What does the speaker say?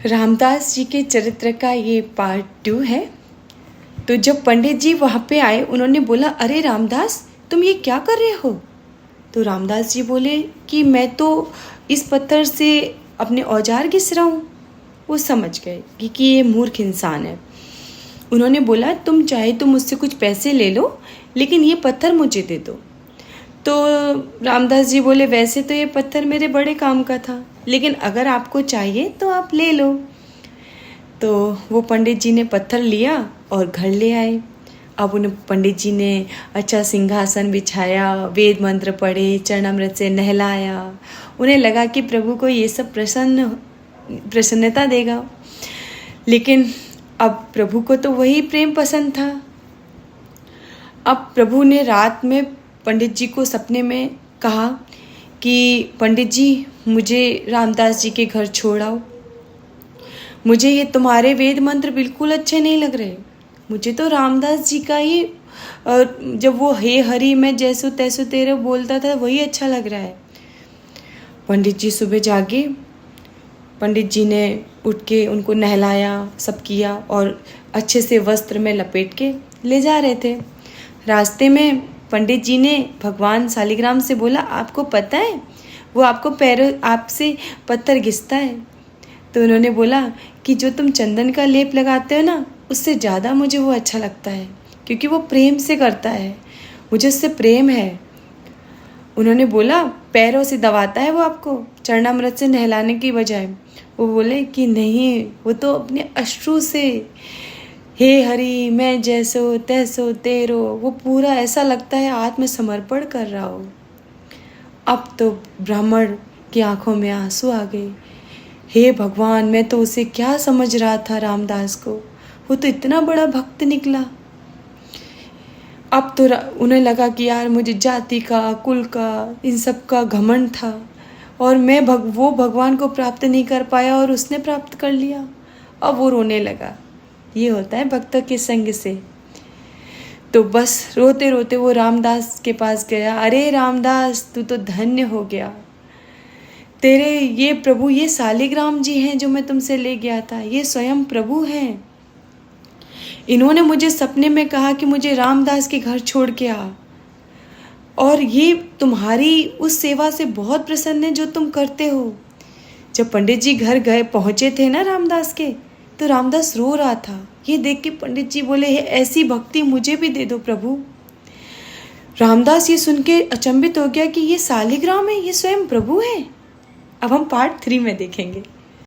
रामदास जी के चरित्र का ये पार्ट 2 है। तो जब पंडित जी वहाँ पे आए, उन्होंने बोला, अरे रामदास, तुम ये क्या कर रहे हो? तो रामदास जी बोले कि मैं तो इस पत्थर से अपने औजार घिस रहा हूँ। वो समझ गए कि ये मूर्ख इंसान है। उन्होंने बोला, तुम चाहे तो मुझसे कुछ पैसे ले लो, लेकिन ये पत्थर मुझे दे दो। तो रामदास जी बोले, वैसे तो ये पत्थर मेरे बड़े काम का था, लेकिन अगर आपको चाहिए तो आप ले लो। तो वो पंडित जी ने पत्थर लिया और घर ले आए। अब उन्हें पंडित जी ने अच्छा सिंहासन बिछाया, वेद मंत्र पढ़े, चरणामृत से नहलाया। उन्हें लगा कि प्रभु को ये सब प्रसन्नता देगा, लेकिन अब प्रभु को तो वही प्रेम पसंद था। अब प्रभु ने रात में पंडित जी को सपने में कहा कि पंडित जी, मुझे रामदास जी के घर छोड़ आओ। मुझे ये तुम्हारे वेद मंत्र बिल्कुल अच्छे नहीं लग रहे। मुझे तो रामदास जी का ही जब वो हे हरि मैं जैसो तैसो तेरे बोलता था, वही अच्छा लग रहा है। पंडित जी सुबह जागे। पंडित जी ने उठ के उनको नहलाया, सब किया और अच्छे से वस्त्र में लपेट के ले जा रहे थे। रास्ते में पंडित जी ने भगवान शालिग्राम से बोला, आपको पता है वो आपको पैरों आपसे पत्थर घिसता है। तो उन्होंने बोला कि जो तुम चंदन का लेप लगाते हो ना, उससे ज़्यादा मुझे वो अच्छा लगता है, क्योंकि वो प्रेम से करता है, मुझे उससे प्रेम है। उन्होंने बोला, पैरों से दबाता है वो आपको चरणामृत से नहलाने की बजाय। वो बोले कि नहीं, वो तो अपने अश्रु से हे हरि मैं जैसो तैसो तेरो, वो पूरा ऐसा लगता है आत्मसमर्पण कर रहा हो। अब तो ब्राह्मण की आंखों में आंसू आ गए। हे भगवान, मैं तो उसे क्या समझ रहा था रामदास को, वो तो इतना बड़ा भक्त निकला। अब तो उन्हें लगा कि यार मुझे जाति का, कुल का, इन सब का घमंड था और मैं वो भगवान को प्राप्त नहीं कर पाया और उसने प्राप्त कर लिया। अब वो रोने लगा। ये होता है भक्तों के संग से। तो बस रोते रोते वो रामदास के पास गया। अरे रामदास, तू तो धन्य हो गया। तेरे ये प्रभु, ये शालिग्राम जी हैं जो मैं तुमसे ले गया था, ये स्वयं प्रभु हैं। इन्होंने मुझे सपने में कहा कि मुझे रामदास के घर छोड़ के आ, और ये तुम्हारी उस सेवा से बहुत प्रसन्न है जो तुम करते हो। जब पंडित जी घर गए पहुँचे थे ना रामदास के, तो रामदास रो रहा था। ये देख के पंडित जी बोले, ऐसी भक्ति मुझे भी दे दो प्रभु। रामदास ये सुन के अचंभित हो गया कि ये शालिग्राम है, ये स्वयं प्रभु है। अब हम पार्ट 3 में देखेंगे।